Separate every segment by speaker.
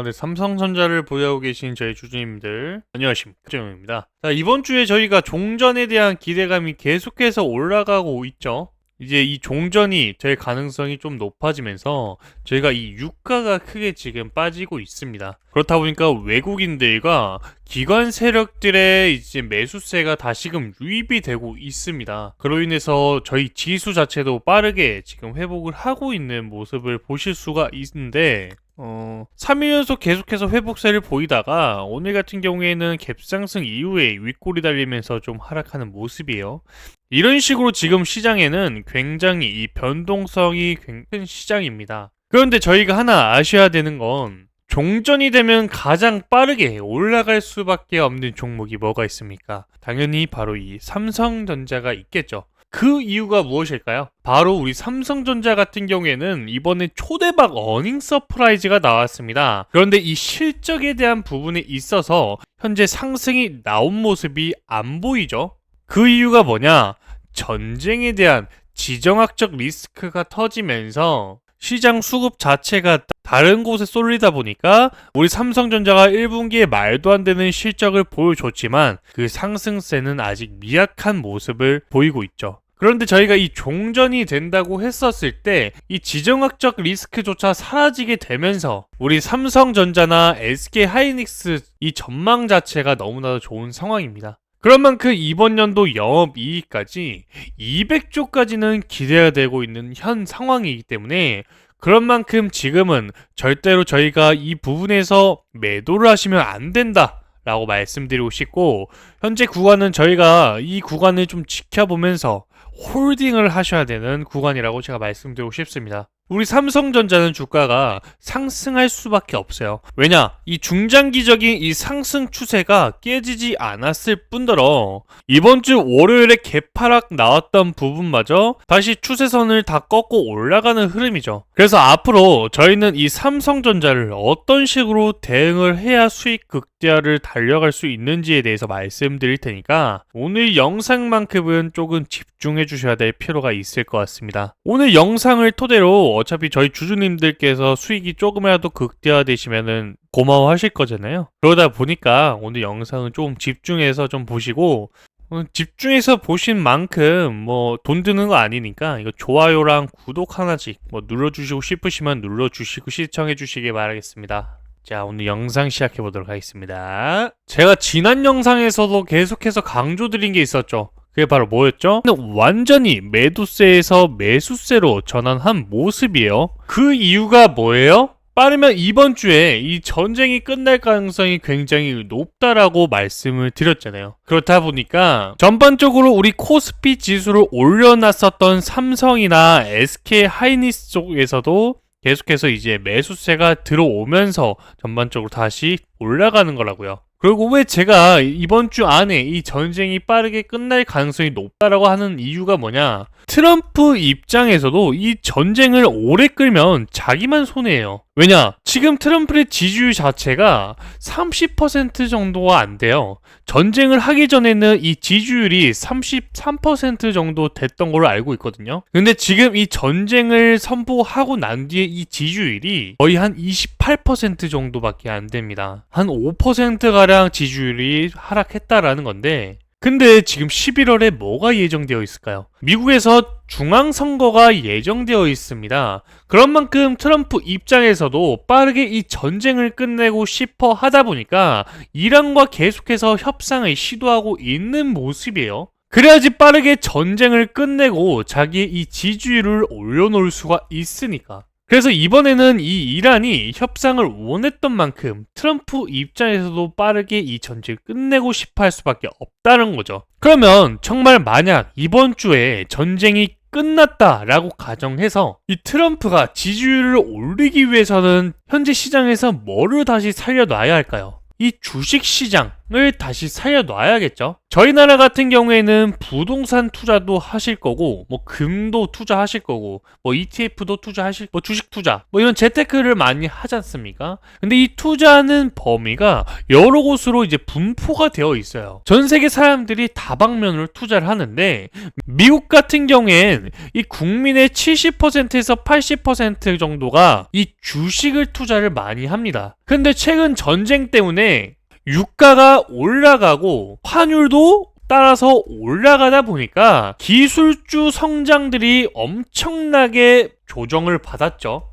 Speaker 1: 네, 삼성전자를 보유하고 계신 저희 주주님들 안녕하십니까, 최정입니다. 자, 이번 주에 저희가 종전에 대한 기대감이 계속해서 올라가고 있죠. 이제 이 종전이 될 가능성이 좀 높아지면서 저희가 이 유가가 크게 지금 빠지고 있습니다. 그렇다 보니까 외국인들과 기관 세력들의 이제 매수세가 다시금 유입이 되고 있습니다. 그로 인해서 저희 지수 자체도 빠르게 지금 회복을 하고 있는 모습을 보실 수가 있는데 3일 연속 계속해서 회복세를 보이다가 오늘 같은 경우에는 갭상승 이후에 윗골이 달리면서 좀 하락하는 모습이에요. 이런 식으로 지금 시장에는 굉장히 이 변동성이 큰 시장입니다. 그런데 저희가 하나 아셔야 되는 건 종전이 되면 가장 빠르게 올라갈 수밖에 없는 종목이 뭐가 있습니까? 당연히 바로 이 삼성전자가 있겠죠. 그 이유가 무엇일까요? 바로 우리 삼성전자 같은 경우에는 이번에 초대박 어닝 서프라이즈가 나왔습니다. 그런데 이 실적에 대한 부분에 있어서 현재 상승이 나온 모습이 안 보이죠? 그 이유가 뭐냐? 전쟁에 대한 지정학적 리스크가 터지면서 시장 수급 자체가 다른 곳에 쏠리다 보니까 우리 삼성전자가 1분기에 말도 안 되는 실적을 보여줬지만 그 상승세는 아직 미약한 모습을 보이고 있죠. 그런데 저희가 이 종전이 된다고 했었을 때 이 지정학적 리스크조차 사라지게 되면서 우리 삼성전자나 SK하이닉스 이 전망 자체가 너무나도 좋은 상황입니다. 그런 만큼 이번 연도 영업이익까지 200조까지는 기대가 되고 있는 현 상황이기 때문에 그런 만큼 지금은 절대로 저희가 이 부분에서 매도를 하시면 안 된다 라고 말씀드리고 싶고, 현재 구간은 저희가 이 구간을 좀 지켜보면서 홀딩을 하셔야 되는 구간이라고 제가 말씀드리고 싶습니다. 우리 삼성전자는 주가가 상승할 수밖에 없어요. 왜냐? 이 중장기적인 이 상승 추세가 깨지지 않았을 뿐더러 이번 주 월요일에 개파락 나왔던 부분마저 다시 추세선을 다 꺾고 올라가는 흐름이죠. 그래서 앞으로 저희는 이 삼성전자를 어떤 식으로 대응을 해야 수익 극대화를 달려갈 수 있는지에 대해서 말씀드릴 테니까 오늘 영상만큼은 조금 집중해 주셔야 될 필요가 있을 것 같습니다. 오늘 영상을 토대로 어차피 저희 주주님들께서 수익이 조금이라도 극대화되시면은 고마워하실 거잖아요. 그러다 보니까 오늘 영상은 좀 집중해서 좀 보시고, 집중해서 보신 만큼 돈 드는 거 아니니까 이거 좋아요랑 구독 하나씩 눌러주시고 싶으시면 눌러주시고 시청해주시길 바라겠습니다. 자, 오늘 영상 시작해 보도록 하겠습니다. 제가 지난 영상에서도 계속해서 강조드린 게 있었죠. 그게 바로 뭐였죠? 완전히 매도세에서 매수세로 전환한 모습이에요. 그 이유가 뭐예요? 빠르면 이번 주에 이 전쟁이 끝날 가능성이 굉장히 높다라고 말씀을 드렸잖아요. 그렇다 보니까 전반적으로 우리 코스피 지수를 올려놨었던 삼성이나 SK하이닉스 쪽에서도 계속해서 이제 매수세가 들어오면서 전반적으로 다시 올라가는 거라고요. 그리고 왜 제가 이번 주 안에 이 전쟁이 빠르게 끝날 가능성이 높다라고 하는 이유가 뭐냐? 트럼프 입장에서도 이 전쟁을 오래 끌면 자기만 손해예요. 왜냐? 지금 트럼프의 지지율 자체가 30% 정도가 안 돼요. 전쟁을 하기 전에는 이 지지율이 33% 정도 됐던 걸로 알고 있거든요. 근데 지금 이 전쟁을 선포하고 난 뒤에 이 지지율이 거의 한 28% 정도밖에 안 됩니다. 한 5%가량 지지율이 하락했다라는 건데, 근데 지금 11월에 뭐가 예정되어 있을까요? 미국에서 중앙선거가 예정되어 있습니다. 그런 만큼 트럼프 입장에서도 빠르게 이 전쟁을 끝내고 싶어 하다 보니까 이란과 계속해서 협상을 시도하고 있는 모습이에요. 그래야지 빠르게 전쟁을 끝내고 자기의 이 지지율을 올려놓을 수가 있으니까. 그래서 이번에는 이 이란이 협상을 원했던 만큼 트럼프 입장에서도 빠르게 이 전쟁을 끝내고 싶어 할 수밖에 없다는 거죠. 그러면 정말 만약 이번 주에 전쟁이 끝났다라고 가정해서 이 트럼프가 지지율을 올리기 위해서는 현재 시장에서 뭐를 다시 살려놔야 할까요? 이 주식시장, 다시 살려놔야겠죠. 저희 나라 같은 경우에는 부동산 투자도 하실 거고, 뭐 금도 투자하실 거고, 뭐 ETF도 투자하실, 뭐 주식 투자, 뭐 이런 재테크를 많이 하지 않습니까? 근데 이 투자하는 범위가 여러 곳으로 이제 분포가 되어 있어요. 전 세계 사람들이 다방면으로 투자를 하는데, 미국 같은 경우엔 이 국민의 70%에서 80% 정도가 이 주식을 투자를 많이 합니다. 근데 최근 전쟁 때문에 유가가 올라가고 환율도 따라서 올라가다 보니까 기술주 성장들이 엄청나게 조정을 받았죠.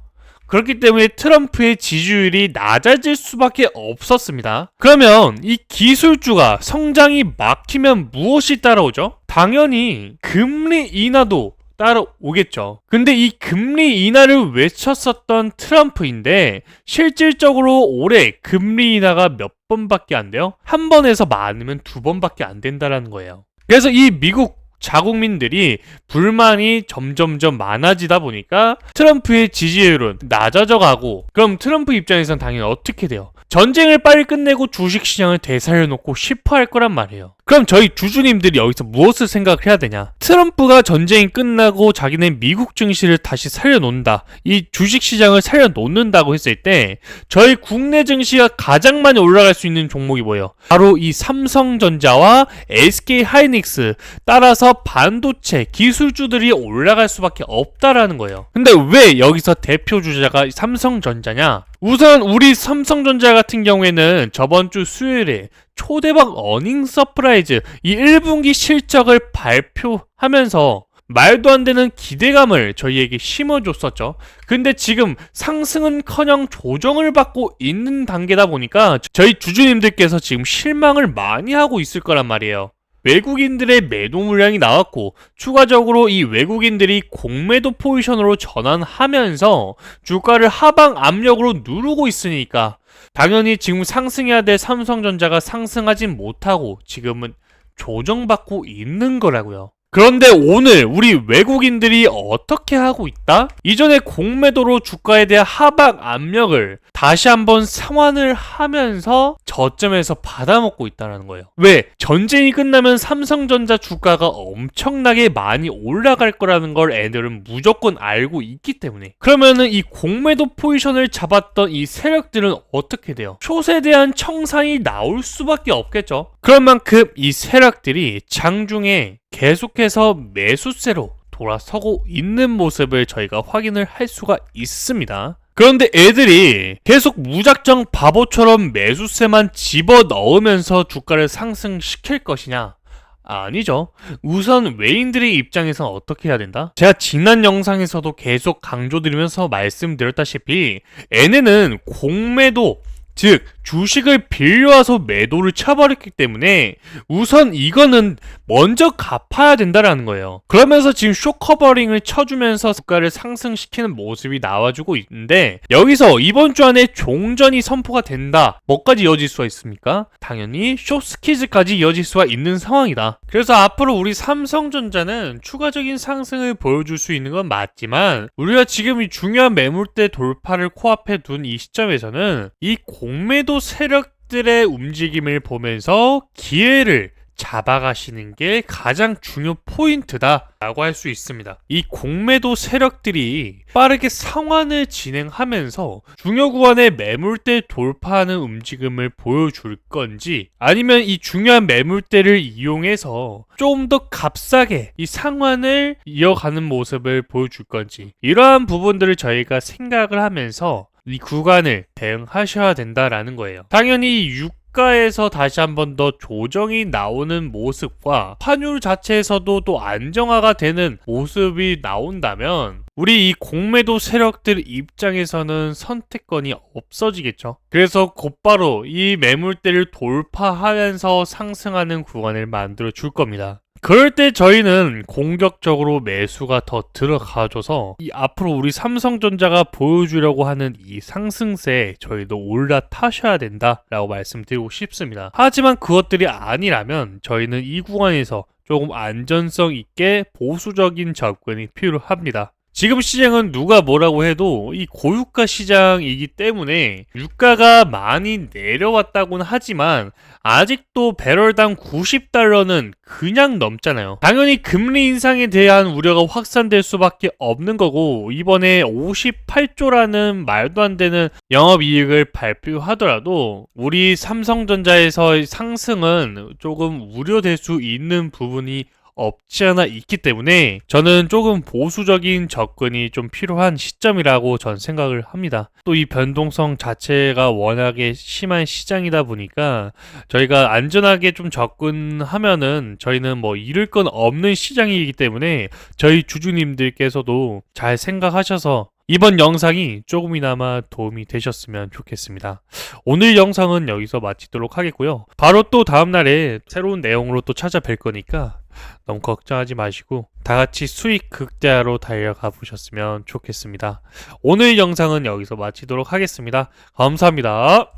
Speaker 1: 그렇기 때문에 트럼프의 지지율이 낮아질 수밖에 없었습니다. 그러면 이 기술주가 성장이 막히면 무엇이 따라오죠? 당연히 금리 인하도 따라오겠죠. 근데 이 금리 인하를 외쳤었던 트럼프인데 실질적으로 올해 금리 인하가 몇 번밖에 안 돼요? 한 번에서 많으면 두 번밖에 안 된다는 거예요. 그래서 이 미국 자국민들이 불만이 점점점 많아지다 보니까 트럼프의 지지율은 낮아져 가고, 그럼 트럼프 입장에선 당연히 어떻게 돼요? 전쟁을 빨리 끝내고 주식시장을 되살려놓고 싶어 할 거란 말이에요. 그럼 저희 주주님들이 여기서 무엇을 생각해야 되냐? 트럼프가 전쟁이 끝나고 자기네 미국 증시를 다시 살려놓는다, 이 주식시장을 살려놓는다고 했을 때 저희 국내 증시가 가장 많이 올라갈 수 있는 종목이 뭐예요? 바로 이 삼성전자와 SK하이닉스, 따라서 반도체 기술주들이 올라갈 수밖에 없다라는 거예요. 근데 왜 여기서 대표 주자가 삼성전자냐? 우선 우리 삼성전자 같은 경우에는 저번 주 수요일에 초대박 어닝 서프라이즈 이 1분기 실적을 발표하면서 말도 안 되는 기대감을 저희에게 심어줬었죠. 근데 지금 상승은커녕 조정을 받고 있는 단계다 보니까 저희 주주님들께서 지금 실망을 많이 하고 있을 거란 말이에요. 외국인들의 매도 물량이 나왔고 추가적으로 이 외국인들이 공매도 포지션으로 전환하면서 주가를 하방 압력으로 누르고 있으니까 당연히 지금 상승해야 될 삼성전자가 상승하진 못하고 지금은 조정받고 있는 거라고요. 그런데 오늘 우리 외국인들이 어떻게 하고 있다? 이전에 공매도로 주가에 대한 하방 압력을 다시 한번 상환을 하면서 저점에서 받아먹고 있다는 거예요. 왜? 전쟁이 끝나면 삼성전자 주가가 엄청나게 많이 올라갈 거라는 걸 애들은 무조건 알고 있기 때문에. 그러면은 이 공매도 포지션을 잡았던 이 세력들은 어떻게 돼요? 숏에 대한 청산이 나올 수밖에 없겠죠. 그런 만큼 이 세력들이 장중에 계속해서 매수세로 돌아서고 있는 모습을 저희가 확인을 할 수가 있습니다. 그런데 애들이 계속 무작정 바보처럼 매수세만 집어넣으면서 주가를 상승시킬 것이냐? 아니죠. 우선 외인들의 입장에서 어떻게 해야 된다? 제가 지난 영상에서도 계속 강조드리면서 말씀드렸다시피 얘네는 공매도, 즉 주식을 빌려와서 매도를 쳐버렸기 때문에 우선 이거는 먼저 갚아야 된다라는 거예요. 그러면서 지금 숏커버링을 쳐주면서 주가를 상승시키는 모습이 나와주고 있는데, 여기서 이번 주 안에 종전이 선포가 된다, 뭐까지 이어질 수가 있습니까? 당연히 숏스퀴즈까지 이어질 수가 있는 상황이다. 그래서 앞으로 우리 삼성전자는 추가적인 상승을 보여줄 수 있는 건 맞지만, 우리가 지금 이 중요한 매물대 돌파를 코앞에 둔 이 시점에서는 이 공매도 세력들의 움직임을 보면서 기회를 잡아가시는 게 가장 중요 포인트다 라고 할 수 있습니다. 이 공매도 세력들이 빠르게 상환을 진행하면서 중요 구간의 매물대 돌파하는 움직임을 보여줄 건지, 아니면 이 중요한 매물대를 이용해서 좀 더 값싸게 이 상환을 이어가는 모습을 보여줄 건지, 이러한 부분들을 저희가 생각을 하면서 이 구간을 대응하셔야 된다라는 거예요. 당연히 유가에서 다시 한번 더 조정이 나오는 모습과 환율 자체에서도 또 안정화가 되는 모습이 나온다면 우리 이 공매도 세력들 입장에서는 선택권이 없어지겠죠. 그래서 곧바로 이 매물대를 돌파하면서 상승하는 구간을 만들어 줄 겁니다. 그럴 때 저희는 공격적으로 매수가 더 들어가줘서 이 앞으로 우리 삼성전자가 보여주려고 하는 이 상승세에 저희도 올라타셔야 된다라고 말씀드리고 싶습니다. 하지만 그것들이 아니라면 저희는 이 구간에서 조금 안전성 있게 보수적인 접근이 필요합니다. 지금 시장은 누가 뭐라고 해도 이 고유가 시장이기 때문에 유가가 많이 내려왔다고는 하지만 아직도 배럴당 90달러는 그냥 넘잖아요. 당연히 금리 인상에 대한 우려가 확산될 수밖에 없는 거고, 이번에 58조라는 말도 안 되는 영업이익을 발표하더라도 우리 삼성전자에서의 상승은 조금 우려될 수 있는 부분이 없지 않아 있기 때문에 저는 조금 보수적인 접근이 좀 필요한 시점이라고 전 생각을 합니다. 또 이 변동성 자체가 워낙에 심한 시장이다 보니까 저희가 안전하게 좀 접근하면은 저희는 뭐 잃을 건 없는 시장이기 때문에 저희 주주님들께서도 잘 생각하셔서 이번 영상이 조금이나마 도움이 되셨으면 좋겠습니다. 오늘 영상은 여기서 마치도록 하겠고요. 바로 또 다음날에 새로운 내용으로 또 찾아뵐 거니까 너무 걱정하지 마시고 다 같이 수익 극대화로 달려가 보셨으면 좋겠습니다. 오늘 영상은 여기서 마치도록 하겠습니다. 감사합니다.